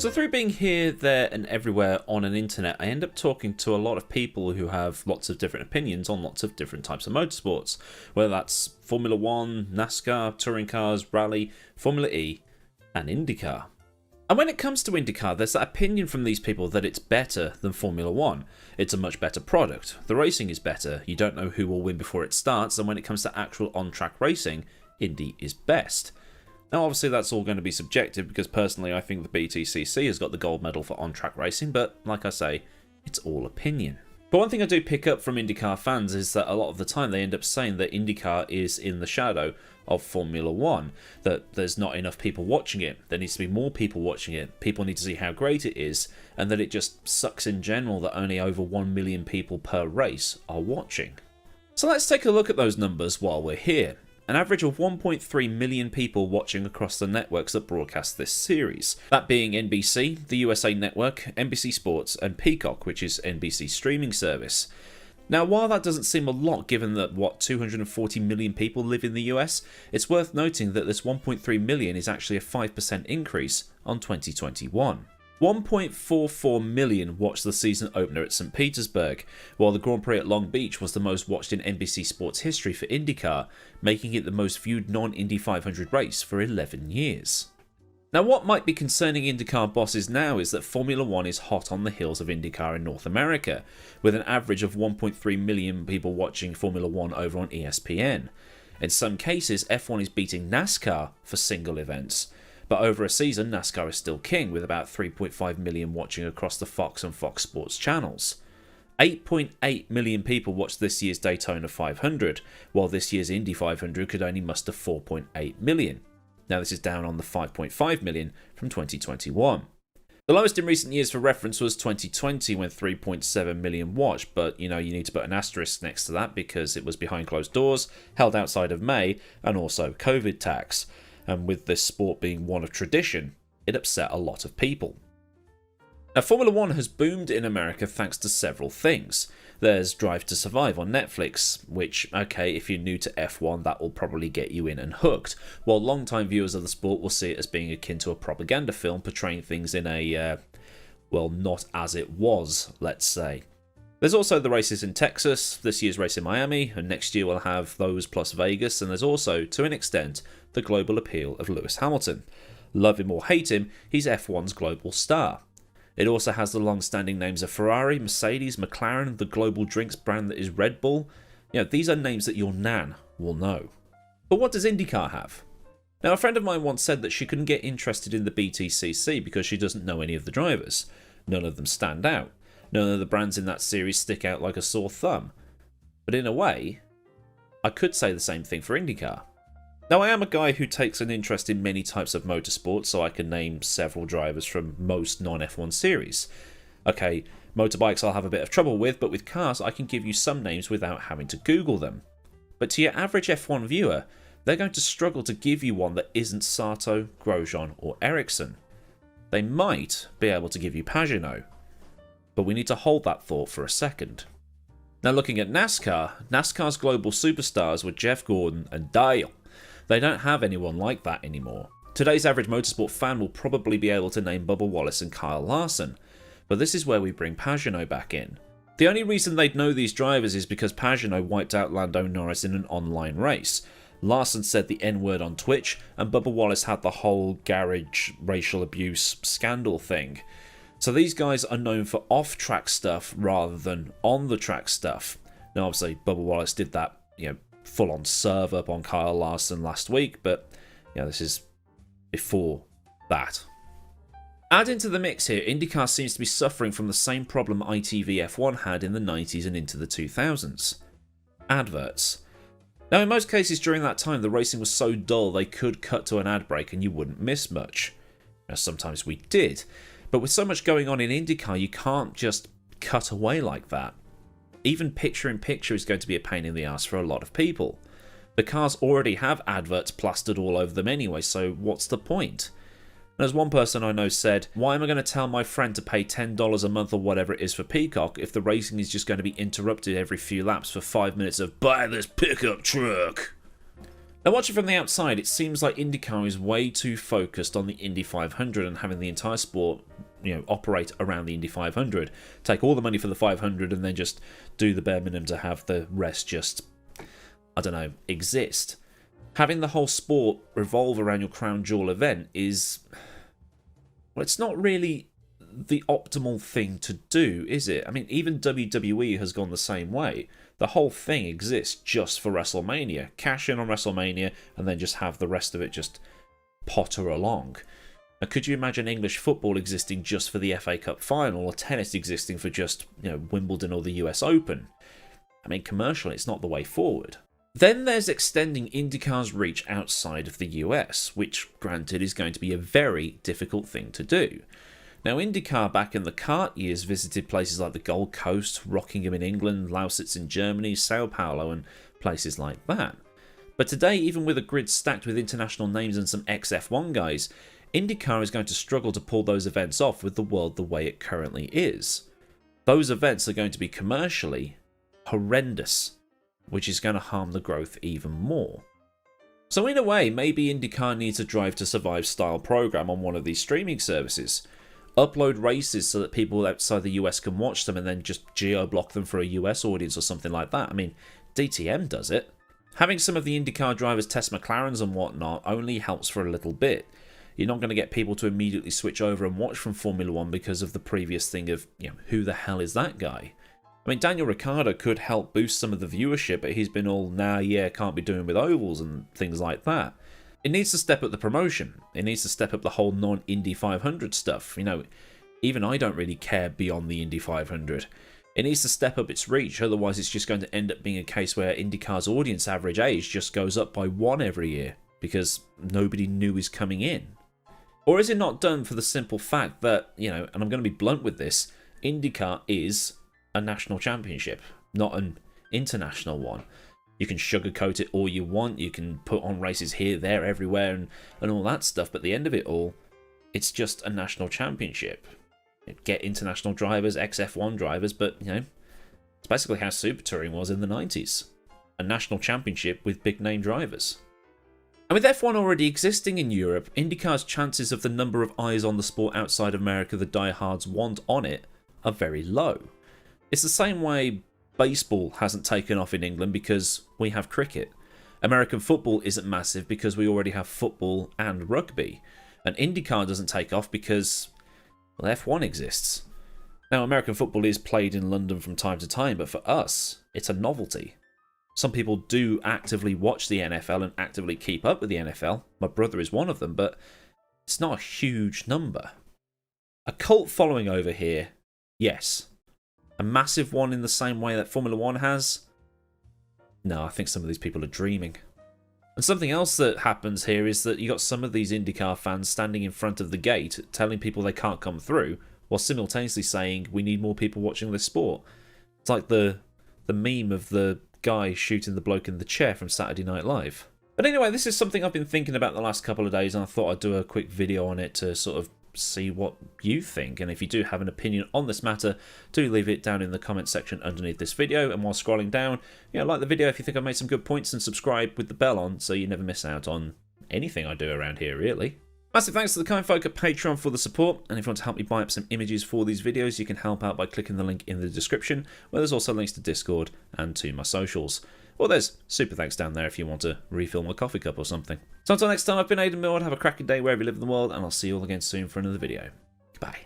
So through being here, there and everywhere on an internet, I end up talking to a lot of people who have lots of different opinions on lots of different types of motorsports, whether that's Formula 1, NASCAR, touring cars, rally, Formula E and IndyCar. And when it comes to IndyCar, there's that opinion from these people that it's better than Formula 1. It's a much better product, the racing is better, you don't know who will win before it starts, and when it comes to actual on-track racing, Indy is best. Now obviously that's all going to be subjective because personally I think the BTCC has got the gold medal for on-track racing, but like I say, it's all opinion. But one thing I do pick up from IndyCar fans is that a lot of the time they end up saying that IndyCar is in the shadow of Formula 1, that there's not enough people watching it, there needs to be more people watching it, people need to see how great it is, and that it just sucks in general that only over 1 million people per race are watching. So let's take a look at those numbers while we're here. An average of 1.3 million people watching across the networks that broadcast this series. That being NBC, the USA Network, NBC Sports and Peacock, which is NBC's streaming service. Now while that doesn't seem a lot given that 240 million people live in the US, it's worth noting that this 1.3 million is actually a 5% increase on 2021. 1.44 million watched the season opener at St Petersburg, while the Grand Prix at Long Beach was the most watched in NBC Sports history for IndyCar, making it the most viewed non-Indy 500 race for 11 years. Now what might be concerning IndyCar bosses now is that Formula 1 is hot on the heels of IndyCar in North America, with an average of 1.3 million people watching Formula 1 over on ESPN. In some cases, F1 is beating NASCAR for single events. But over a season, NASCAR is still king, with about 3.5 million watching across the Fox and Fox Sports channels. 8.8 million people watched this year's Daytona 500, while this year's Indy 500 could only muster 4.8 million. Now this is down on the 5.5 million from 2021. The lowest in recent years for reference was 2020 when 3.7 million watched, but you need to put an asterisk next to that because it was behind closed doors, held outside of May, and also COVID tax. And with this sport being one of tradition, it upset a lot of people. Now Formula 1 has boomed in America thanks to several things. There's Drive to Survive on Netflix, which, okay, if you're new to F1 that will probably get you in and hooked, while long-time viewers of the sport will see it as being akin to a propaganda film portraying things in a, well, not as it was, let's say. There's also the races in Texas, this year's race in Miami, and next year we'll have those plus Vegas, and there's also, to an extent, the global appeal of Lewis Hamilton. Love him or hate him, he's F1's global star. It also has the long-standing names of Ferrari, Mercedes, McLaren, the global drinks brand that is Red Bull. These are names that your nan will know. But what does IndyCar have? Now, a friend of mine once said that she couldn't get interested in the BTCC because she doesn't know any of the drivers. None of them stand out. None of the brands in that series stick out like a sore thumb. But in a way, I could say the same thing for IndyCar. Now I am a guy who takes an interest in many types of motorsport, so I can name several drivers from most non-F1 series. Okay, motorbikes I'll have a bit of trouble with, but with cars I can give you some names without having to Google them. But to your average F1 viewer, they're going to struggle to give you one that isn't Sato, Grosjean or Ericsson. They might be able to give you Pagenaud, but we need to hold that thought for a second. Now looking at NASCAR, NASCAR's global superstars were Jeff Gordon and Dale. They don't have anyone like that anymore. Today's average motorsport fan will probably be able to name Bubba Wallace and Kyle Larson, but this is where we bring Pagenaud back in. The only reason they'd know these drivers is because Pagenaud wiped out Lando Norris in an online race. Larson said the N-word on Twitch, and Bubba Wallace had the whole garage racial abuse scandal thing. So these guys are known for off-track stuff rather than on-the-track stuff. Now obviously Bubba Wallace did that, full-on serve up on Kyle Larson last week, but this is before that. Add into the mix here, IndyCar seems to be suffering from the same problem ITV F1 had in the 90s and into the 2000s. Adverts. Now in most cases during that time the racing was so dull they could cut to an ad break and you wouldn't miss much. Now sometimes we did, but with so much going on in IndyCar you can't just cut away like that. Even picture-in-picture is going to be a pain in the ass for a lot of people. The cars already have adverts plastered all over them anyway, so what's the point? And as one person I know said, why am I going to tell my friend to pay $10 a month or whatever it is for Peacock if the racing is just going to be interrupted every few laps for 5 minutes of buy this pickup truck? Now, watching from the outside, it seems like IndyCar is way too focused on the Indy 500 and having the entire sport, operate around the Indy 500. Take all the money for the 500 and then just do the bare minimum to have the rest just, I don't know, exist. Having the whole sport revolve around your crown jewel event is, well, it's not really the optimal thing to do, is it? I mean, even WWE has gone the same way. The whole thing exists just for WrestleMania. Cash in on WrestleMania and then just have the rest of it just potter along. Now, could you imagine English football existing just for the FA Cup final, or tennis existing for just, Wimbledon or the US Open? I mean, commercially, it's not the way forward. Then there's extending IndyCar's reach outside of the US, which, granted, is going to be a very difficult thing to do. Now, IndyCar back in the kart years visited places like the Gold Coast, Rockingham in England, Lausitz in Germany, Sao Paulo and places like that. But today, even with a grid stacked with international names and some ex-F1 guys, IndyCar is going to struggle to pull those events off with the world the way it currently is. Those events are going to be commercially horrendous, which is going to harm the growth even more. So in a way, maybe IndyCar needs a Drive to Survive style program on one of these streaming services. Upload races so that people outside the US can watch them and then just geo-block them for a US audience or something like that. I mean, DTM does it. Having some of the IndyCar drivers test McLarens and whatnot only helps for a little bit. You're not going to get people to immediately switch over and watch from Formula 1 because of the previous thing of, who the hell is that guy? I mean, Daniel Ricciardo could help boost some of the viewership, but he's been all, can't be doing with ovals and things like that. It needs to step up the promotion. It needs to step up the whole non-Indy 500 stuff. Even I don't really care beyond the Indy 500. It needs to step up its reach, otherwise it's just going to end up being a case where IndyCar's audience average age just goes up by 1 every year, because nobody new is coming in. Or is it not done for the simple fact that, and I'm going to be blunt with this, IndyCar is a national championship, not an international one. You can sugarcoat it all you want, you can put on races here, there, everywhere, and all that stuff, but at the end of it all, it's just a national championship. Get international drivers, ex-F1 drivers, but, it's basically how Super Touring was in the 90s. A national championship with big-name drivers. And with F1 already existing in Europe, IndyCar's chances of the number of eyes on the sport outside of America the diehards want on it are very low. It's the same way baseball hasn't taken off in England because we have cricket. American football isn't massive because we already have football and rugby. And IndyCar doesn't take off because, well, F1 exists. Now, American football is played in London from time to time, but for us, it's a novelty. Some people do actively watch the NFL and actively keep up with the NFL. My brother is one of them, but it's not a huge number. A cult following over here, yes. A massive one in the same way that Formula 1 has? No, I think some of these people are dreaming. And something else that happens here is that you got some of these IndyCar fans standing in front of the gate telling people they can't come through, while simultaneously saying we need more people watching this sport. It's like the meme of the guy shooting the bloke in the chair from Saturday Night Live. But anyway, this is something I've been thinking about the last couple of days, and I thought I'd do a quick video on it to sort of see what you think. And if you do have an opinion on this matter, do leave it down in the comment section underneath this video. And while scrolling down, like the video if you think I've made some good points, and subscribe with the bell on so you never miss out on anything I do around here, really. Massive thanks to the kind folk at Patreon for the support, and if you want to help me buy up some images for these videos, you can help out by clicking the link in the description, where there's also links to Discord and to my socials. Or there's super thanks down there if you want to refill my coffee cup or something. So until next time, I've been Millward. Have a cracking day wherever you live in the world, and I'll see you all again soon for another video. Goodbye.